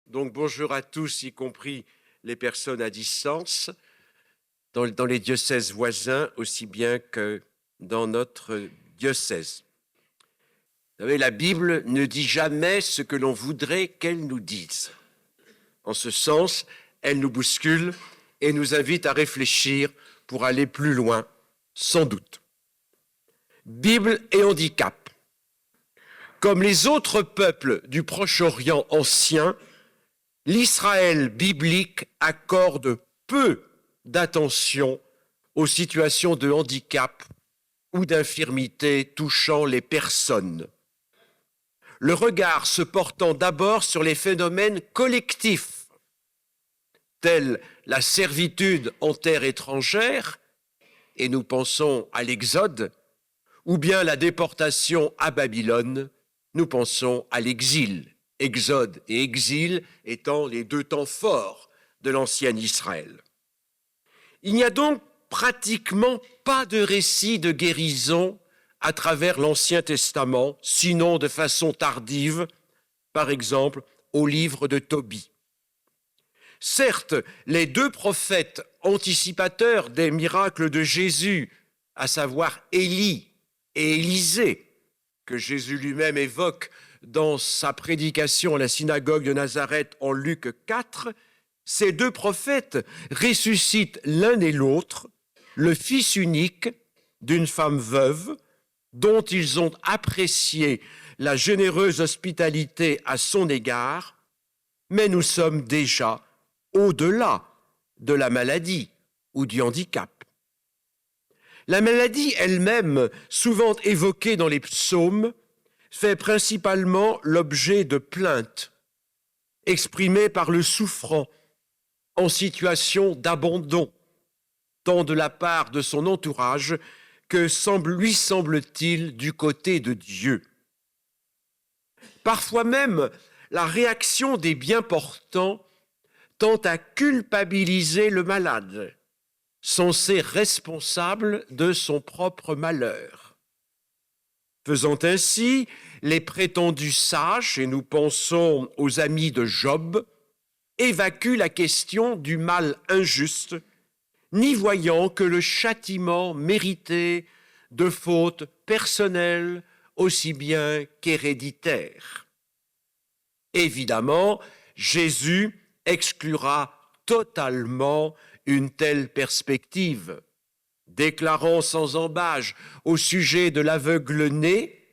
Donc bonjour à tous, y compris les personnes à distance, dans les diocèses voisins aussi bien que dans notre diocèse. Vous savez, la Bible ne dit jamais ce que l'on voudrait qu'elle nous dise. En ce sens, elle nous bouscule et nous invite à réfléchir pour aller plus loin, sans doute. Bible et handicap. Comme les autres peuples du Proche-Orient ancien, l'Israël biblique accorde peu d'attention aux situations de handicap ou d'infirmité touchant les personnes. Le regard se portant d'abord sur les phénomènes collectifs, tels la servitude en terre étrangère, et nous pensons à l'Exode, ou bien la déportation à Babylone, nous pensons à l'exil. Exode et exil étant les deux temps forts de l'ancien Israël. Il n'y a donc pratiquement pas de récit de guérison à travers l'Ancien Testament, sinon de façon tardive, par exemple au livre de Tobie. Certes, les deux prophètes anticipateurs des miracles de Jésus, à savoir Élie et Élisée, que Jésus lui-même évoque dans sa prédication à la synagogue de Nazareth en Luc 4, ces deux prophètes ressuscitent l'un et l'autre le fils unique d'une femme veuve dont ils ont apprécié la généreuse hospitalité à son égard, mais nous sommes déjà au-delà de la maladie ou du handicap. La maladie elle-même, souvent évoquée dans les psaumes, fait principalement l'objet de plaintes exprimées par le souffrant en situation d'abandon, tant de la part de son entourage que lui semble-t-il du côté de Dieu. Parfois même, la réaction des bien-portants tend à culpabiliser le malade, censé responsable de son propre malheur. Faisant ainsi, les prétendus sages, et nous pensons aux amis de Job, évacuent la question du mal injuste, n'y voyant que le châtiment mérité de fautes personnelles aussi bien qu'héréditaires. Évidemment, Jésus exclura totalement une telle perspective, déclarant sans ambages au sujet de l'aveugle-né,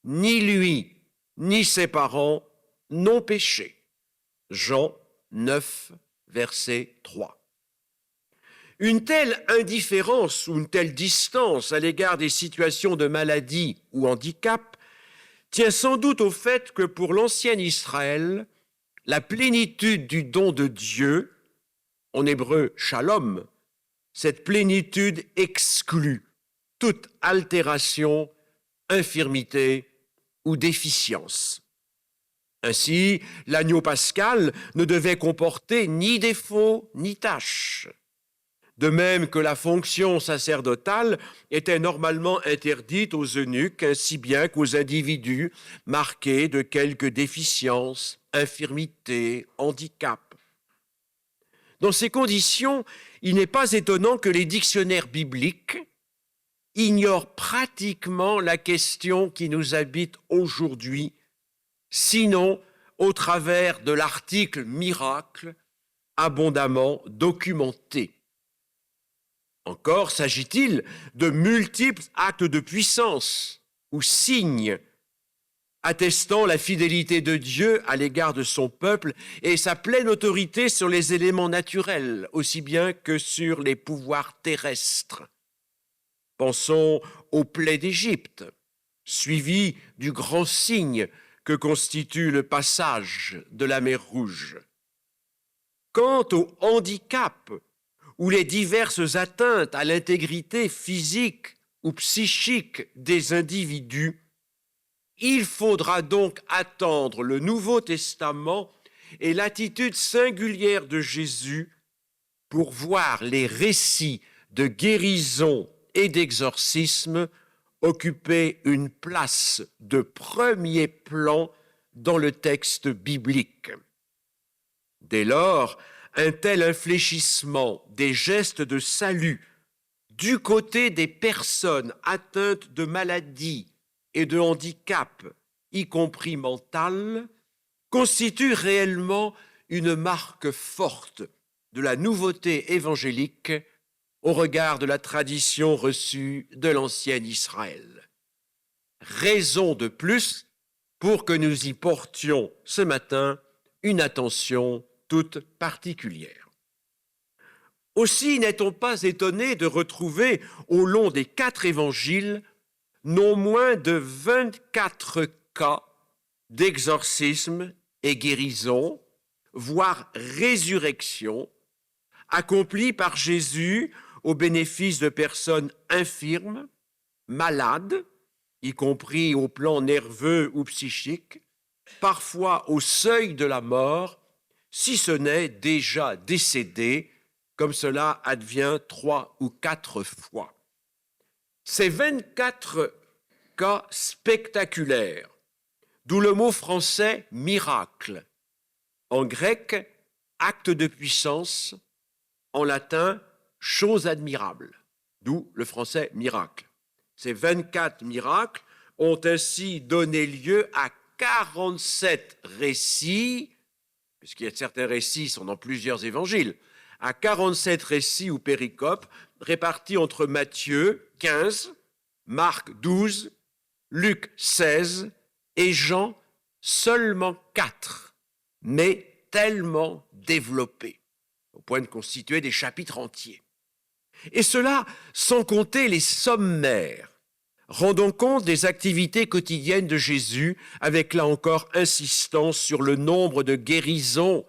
ni lui, ni ses parents n'ont péché. Jean 9, verset 3. Une telle indifférence ou une telle distance à l'égard des situations de maladie ou handicap tient sans doute au fait que pour l'ancien Israël, la plénitude du don de Dieu, en hébreu shalom, cette plénitude exclut toute altération, infirmité ou déficience. Ainsi, l'agneau pascal ne devait comporter ni défaut ni tache. De même que la fonction sacerdotale était normalement interdite aux eunuques ainsi bien qu'aux individus marqués de quelque déficience, infirmité, handicap. Dans ces conditions, il n'est pas étonnant que les dictionnaires bibliques ignorent pratiquement la question qui nous habite aujourd'hui, sinon au travers de l'article miracle abondamment documenté. Encore s'agit-il de multiples actes de puissance ou signes attestant la fidélité de Dieu à l'égard de son peuple et sa pleine autorité sur les éléments naturels, aussi bien que sur les pouvoirs terrestres. Pensons aux plaies d'Égypte, suivies du grand signe que constitue le passage de la mer Rouge. Quant au handicap ou les diverses atteintes à l'intégrité physique ou psychique des individus, il faudra donc attendre le Nouveau Testament et l'attitude singulière de Jésus pour voir les récits de guérison et d'exorcisme occuper une place de premier plan dans le texte biblique. Dès lors, un tel infléchissement des gestes de salut du côté des personnes atteintes de maladies et de handicap, y compris mental, constitue réellement une marque forte de la nouveauté évangélique au regard de la tradition reçue de l'ancien Israël. Raison de plus pour que nous y portions ce matin une attention toute particulière. Aussi n'est-on pas étonné de retrouver au long des 4 évangiles non moins de 24 cas d'exorcisme et guérison, voire résurrection, accomplis par Jésus au bénéfice de personnes infirmes, malades, y compris au plan nerveux ou psychique, parfois au seuil de la mort, si ce n'est déjà décédées, comme cela advient 3 ou 4 fois. Ces 24 cas spectaculaires, d'où le mot français « miracle », en grec « acte de puissance », en latin « chose admirable », d'où le français « miracle ». Ces 24 miracles ont ainsi donné lieu à 47 récits, puisqu'il y a certains récits qui sont dans plusieurs évangiles, à 47 récits ou péricopes répartis entre Matthieu 15, Marc 12, Luc 16 et Jean seulement 4, mais tellement développés, au point de constituer des chapitres entiers. Et cela sans compter les sommaires, rendant compte des activités quotidiennes de Jésus, avec là encore insistance sur le nombre de guérisons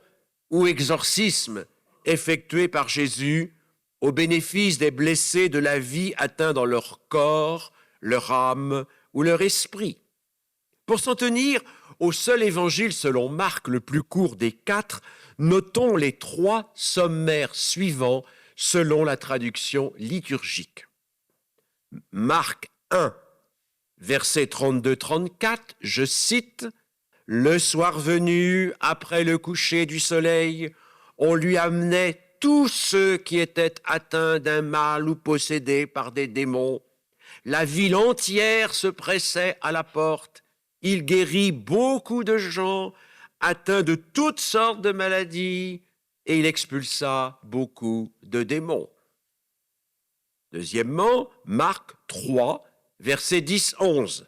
ou exorcismes effectués par Jésus au bénéfice des blessés de la vie atteints dans leur corps, leur âme ou leur esprit. Pour s'en tenir au seul évangile selon Marc, le plus court des 4, notons les 3 sommaires suivants selon la traduction liturgique. Marc 1, versets 32-34, je cite, « Le soir venu, après le coucher du soleil, on lui amenait tous ceux qui étaient atteints d'un mal ou possédés par des démons. La ville entière se pressait à la porte. Il guérit beaucoup de gens atteints de toutes sortes de maladies et il expulsa beaucoup de démons. » Deuxièmement, Marc 3, versets 10-11.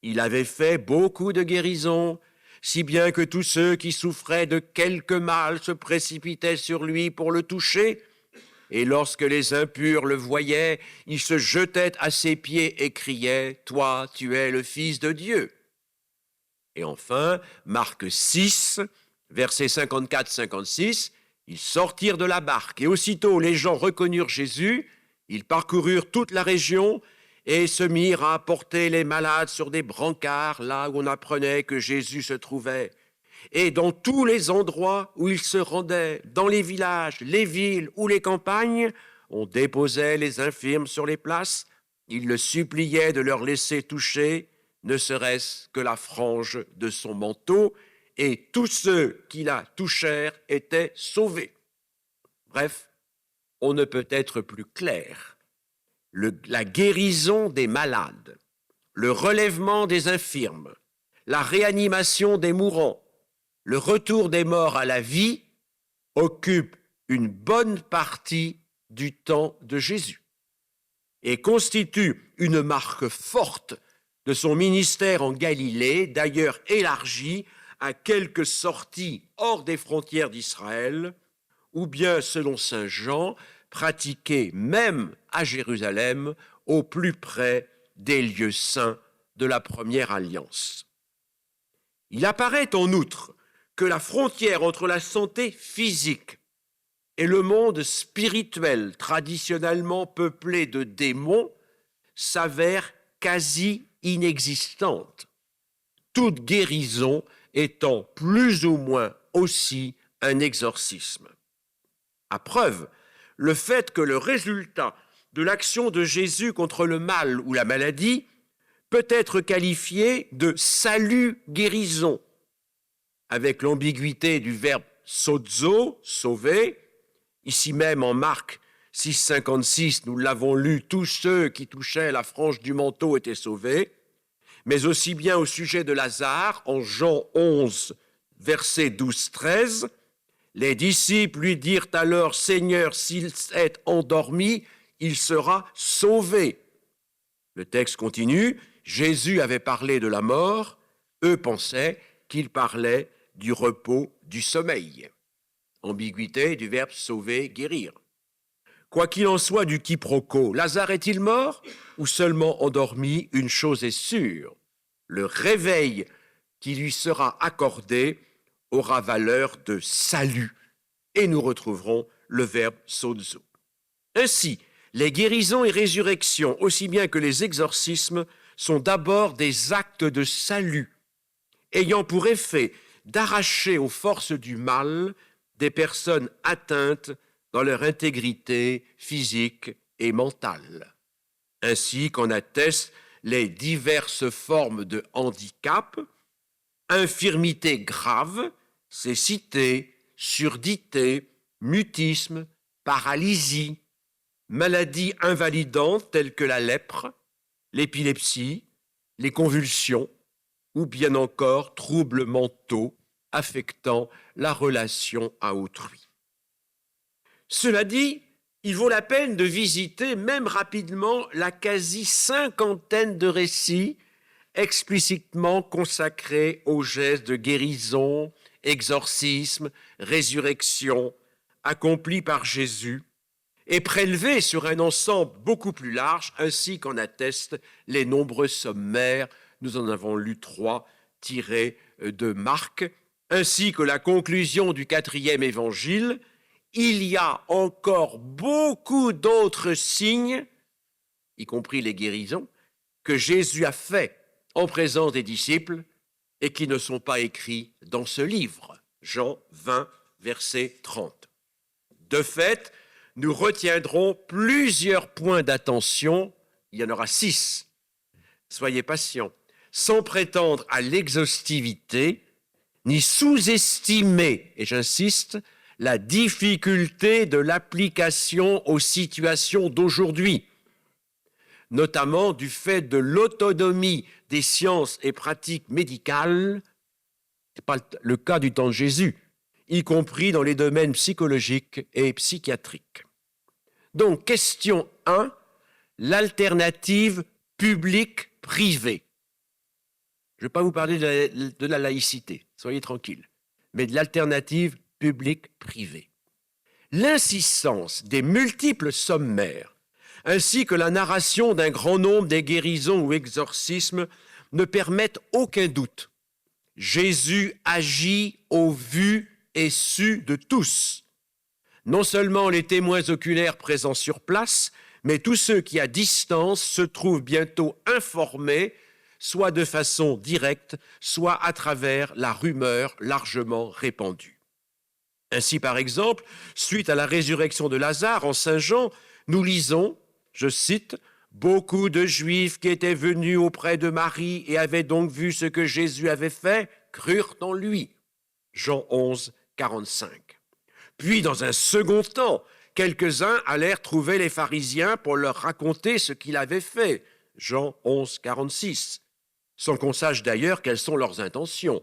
Il avait fait beaucoup de guérisons, si bien que tous ceux qui souffraient de quelque mal se précipitaient sur lui pour le toucher, et lorsque les impurs le voyaient, ils se jetaient à ses pieds et criaient « Toi, tu es le Fils de Dieu ». Et enfin, Marc 6, versets 54-56, ils sortirent de la barque, et aussitôt les gens reconnurent Jésus, ils parcoururent toute la région et se mirent à porter les malades sur des brancards, là où on apprenait que Jésus se trouvait. Et dans tous les endroits où ils se rendaient, dans les villages, les villes ou les campagnes, on déposait les infirmes sur les places, ils le suppliaient de leur laisser toucher, ne serait-ce que la frange de son manteau, et tous ceux qui la touchèrent étaient sauvés. Bref, on ne peut être plus clair. La guérison des malades, le relèvement des infirmes, la réanimation des mourants, le retour des morts à la vie occupent une bonne partie du temps de Jésus et constituent une marque forte de son ministère en Galilée, d'ailleurs élargi à quelques sorties hors des frontières d'Israël, ou bien, selon saint Jean, pratiqué même à Jérusalem, au plus près des lieux saints de la première alliance. Il apparaît en outre que la frontière entre la santé physique et le monde spirituel, traditionnellement peuplé de démons, s'avère quasi inexistante, toute guérison étant plus ou moins aussi un exorcisme. À preuve, le fait que le résultat de l'action de Jésus contre le mal ou la maladie peut être qualifié de salut-guérison, avec l'ambiguïté du verbe sozo, sauver. Ici même en Marc 6,56, nous l'avons lu, tous ceux qui touchaient la frange du manteau étaient sauvés. Mais aussi bien au sujet de Lazare, en Jean 11, versets 12-13, les disciples lui dirent alors, Seigneur, s'il est endormi, il sera sauvé. Le texte continue, Jésus avait parlé de la mort, eux pensaient qu'il parlait du repos, du sommeil. Ambiguïté du verbe sauver, guérir. Quoi qu'il en soit du quiproquo, Lazare est-il mort ou seulement endormi? Une chose est sûre, le réveil qui lui sera accordé aura valeur de salut. Et nous retrouverons le verbe sozo. Ainsi, les guérisons et résurrections, aussi bien que les exorcismes, sont d'abord des actes de salut, ayant pour effet d'arracher aux forces du mal des personnes atteintes dans leur intégrité physique et mentale, ainsi qu'en attestent les diverses formes de handicap, infirmités graves, cécité, surdité, mutisme, paralysie, maladies invalidantes telles que la lèpre, l'épilepsie, les convulsions, ou bien encore troubles mentaux affectant la relation à autrui. Cela dit, il vaut la peine de visiter même rapidement la quasi-cinquantaine de récits explicitement consacrés aux gestes de guérison, exorcisme, résurrection, accomplis par Jésus, et prélevés sur un ensemble beaucoup plus large, ainsi qu'en attestent les nombreux sommaires. Nous en avons lu 3 tirés de Marc, ainsi que la conclusion du 4e évangile. Il y a encore beaucoup d'autres signes, y compris les guérisons, que Jésus a fait en présence des disciples et qui ne sont pas écrits dans ce livre. Jean 20, verset 30. De fait, nous retiendrons plusieurs points d'attention, il y en aura 6. Soyez patients, sans prétendre à l'exhaustivité, ni sous-estimer, et j'insiste, la difficulté de l'application aux situations d'aujourd'hui, notamment du fait de l'autonomie des sciences et pratiques médicales, ce n'est pas le cas du temps de Jésus, y compris dans les domaines psychologiques et psychiatriques. Donc, question 1, l'alternative publique-privée. Je ne vais pas vous parler de la laïcité, soyez tranquilles, mais de l'alternative publique-privée. L'insistance des multiples sommaires, ainsi que la narration d'un grand nombre des guérisons ou exorcismes, ne permettent aucun doute. Jésus agit au vu et su de tous. Non seulement les témoins oculaires présents sur place, mais tous ceux qui, à distance, se trouvent bientôt informés, soit de façon directe, soit à travers la rumeur largement répandue. Ainsi, par exemple, suite à la résurrection de Lazare en Saint Jean, nous lisons, je cite, « Beaucoup de Juifs qui étaient venus auprès de Marie et avaient donc vu ce que Jésus avait fait, crurent en lui. » Jean 11, 45. Puis, dans un second temps, quelques-uns allèrent trouver les pharisiens pour leur raconter ce qu'il avait fait. Jean 11, 46. Sans qu'on sache d'ailleurs quelles sont leurs intentions.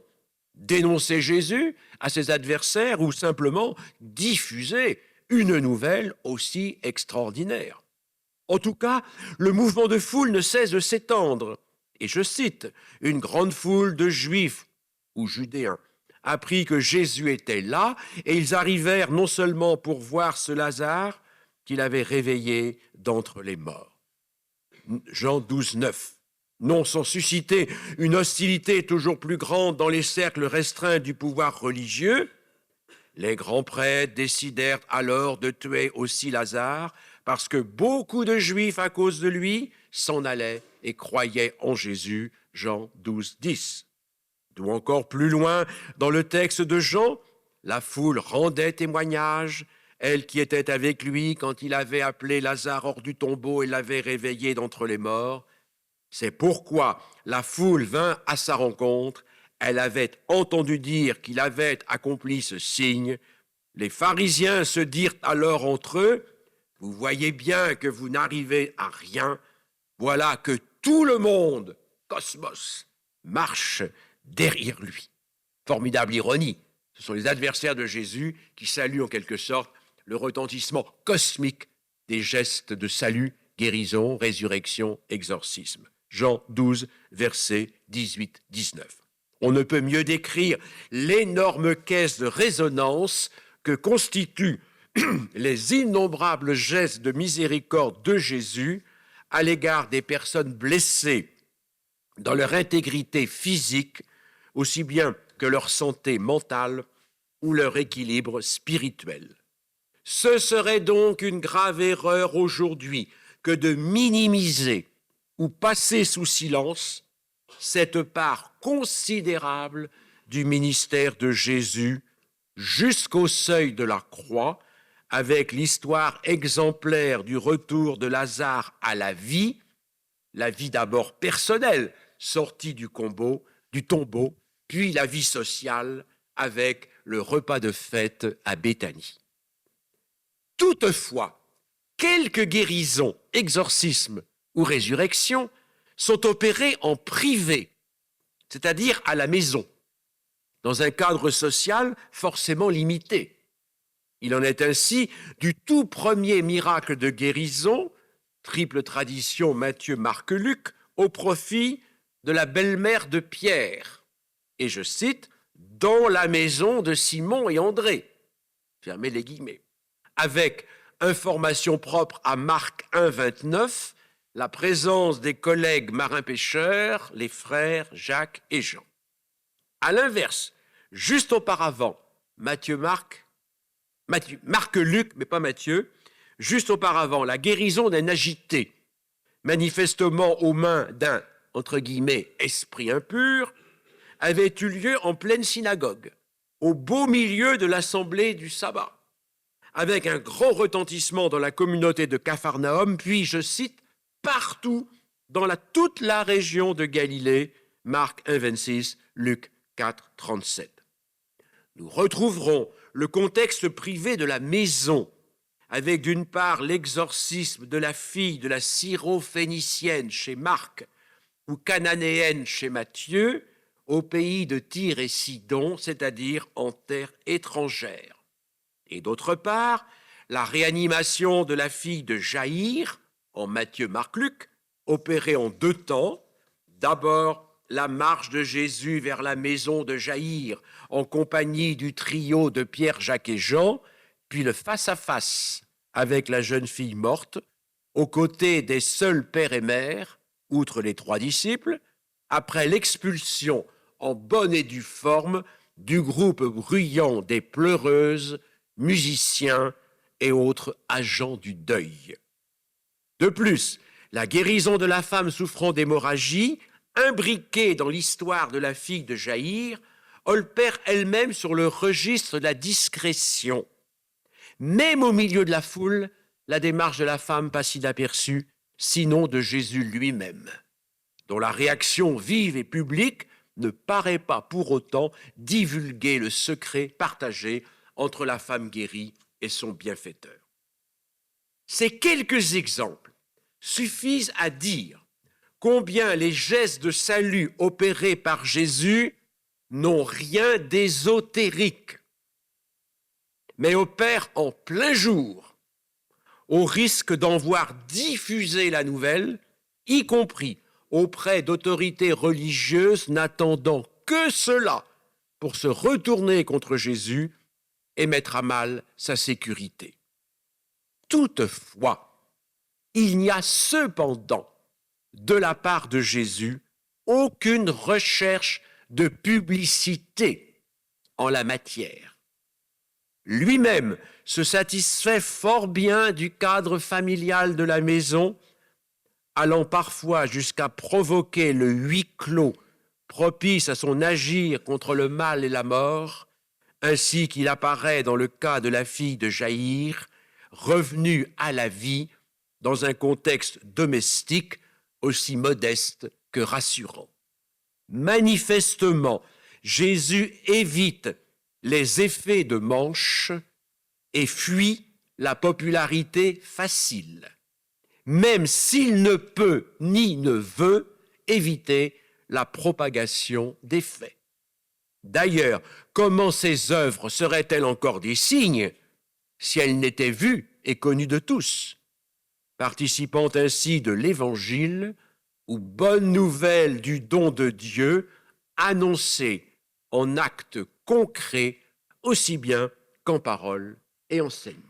Dénoncer Jésus à ses adversaires ou simplement diffuser une nouvelle aussi extraordinaire. En tout cas, le mouvement de foule ne cesse de s'étendre. Et je cite, « Une grande foule de Juifs ou Judéens apprit que Jésus était là et ils arrivèrent non seulement pour voir ce Lazare qu'il avait réveillé d'entre les morts. » Jean 12, 9. Non sans susciter une hostilité toujours plus grande dans les cercles restreints du pouvoir religieux, les grands prêtres décidèrent alors de tuer aussi Lazare parce que beaucoup de Juifs, à cause de lui, s'en allaient et croyaient en Jésus. Jean 12, 10. D'où encore plus loin, dans le texte de Jean, la foule rendait témoignage, elle qui était avec lui quand il avait appelé Lazare hors du tombeau et l'avait réveillé d'entre les morts. C'est pourquoi la foule vint à sa rencontre, elle avait entendu dire qu'il avait accompli ce signe, les pharisiens se dirent alors entre eux, « Vous voyez bien que vous n'arrivez à rien, voilà que tout le monde, cosmos, marche derrière lui. » Formidable ironie. Ce sont les adversaires de Jésus qui saluent en quelque sorte le retentissement cosmique des gestes de salut, guérison, résurrection, exorcisme. Jean 12, versets 18-19. On ne peut mieux décrire l'énorme caisse de résonance que constituent les innombrables gestes de miséricorde de Jésus à l'égard des personnes blessées dans leur intégrité physique, aussi bien que leur santé mentale ou leur équilibre spirituel. Ce serait donc une grave erreur aujourd'hui que de minimiser ou passer sous silence cette part considérable du ministère de Jésus jusqu'au seuil de la croix, avec l'histoire exemplaire du retour de Lazare à la vie d'abord personnelle, sortie du tombeau, puis la vie sociale avec le repas de fête à Béthanie. Toutefois, quelques guérisons, exorcismes ou résurrections sont opérés en privé, c'est-à-dire à la maison, dans un cadre social forcément limité. Il en est ainsi du tout premier miracle de guérison, triple tradition Matthieu, Marc, Luc, au profit de la belle-mère de Pierre. Et je cite, « dans la maison de Simon et André », fermez les guillemets, avec information propre à Marc 1, 29, la présence des collègues marins-pêcheurs, les frères Jacques et Jean. À l'inverse, juste auparavant, Marc, Luc, mais pas Matthieu, juste auparavant, la guérison d'un agité, manifestement aux mains d'un, entre guillemets, esprit impur, avait eu lieu en pleine synagogue, au beau milieu de l'assemblée du sabbat, avec un grand retentissement dans la communauté de Capharnaüm, puis, je cite, partout dans toute la région de Galilée, Marc 1, 26, Luc 4, 37. Nous retrouverons le contexte privé de la maison, avec d'une part l'exorcisme de la fille de la syrophénicienne chez Marc ou cananéenne chez Matthieu, au pays de Tyr et Sidon, c'est-à-dire en terre étrangère. Et d'autre part, la réanimation de la fille de Jaïr, en Matthieu, Marc, Luc, opérée en deux temps. D'abord, la marche de Jésus vers la maison de Jaïr en compagnie du trio de Pierre, Jacques et Jean, puis le face-à-face avec la jeune fille morte, aux côtés des seuls père et mère, outre les trois disciples, après l'expulsion en bonne et due forme du groupe bruyant des pleureuses, musiciens et autres agents du deuil. De plus, la guérison de la femme souffrant d'hémorragie, imbriquée dans l'histoire de la fille de Jaïr, opère elle-même sur le registre de la discrétion. Même au milieu de la foule, la démarche de la femme passe inaperçue, sinon de Jésus lui-même, dont la réaction vive et publique ne paraît pas pour autant divulguer le secret partagé entre la femme guérie et son bienfaiteur. Ces quelques exemples suffisent à dire combien les gestes de salut opérés par Jésus n'ont rien d'ésotérique, mais opèrent en plein jour, au risque d'en voir diffuser la nouvelle, y compris auprès d'autorités religieuses n'attendant que cela pour se retourner contre Jésus et mettre à mal sa sécurité. Toutefois, il n'y a cependant, de la part de Jésus, aucune recherche de publicité en la matière. Lui-même se satisfait fort bien du cadre familial de la maison, allant parfois jusqu'à provoquer le huis clos propice à son agir contre le mal et la mort, ainsi qu'il apparaît dans le cas de la fille de Jaïr, revenue à la vie dans un contexte domestique aussi modeste que rassurant. Manifestement, Jésus évite les effets de manche et fuit la popularité facile, même s'il ne peut ni ne veut éviter la propagation des faits. D'ailleurs, comment ces œuvres seraient-elles encore des signes si elles n'étaient vues et connues de tous, participant ainsi de l'Évangile ou bonne nouvelle du don de Dieu annoncée en actes concrets aussi bien qu'en paroles et enseignements.